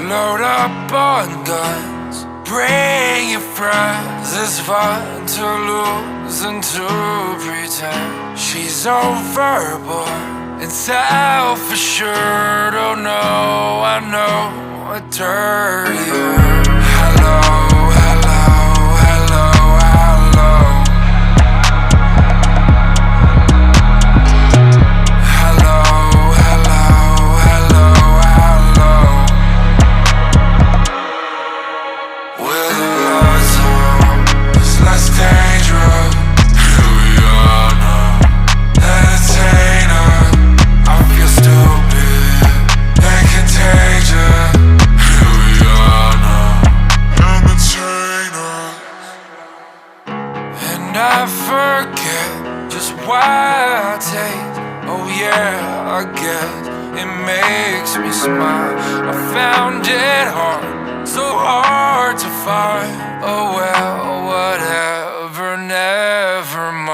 Load up on guns, bring your friends. It's fun to lose and to pretend. She's overboard and self-assured. Oh no, I know a dirty word. Hello, hello, hello, hello. Hello, hello, hello, hello. With a love song, it's less dangerous. Here we are now, entertainer. I feel stupid and contagious. Here we are now, entertainer. And I forget just why I take. Oh yeah, I guess it makes me smile. I found it hard, so hard to find. Oh well, whatever, never mind.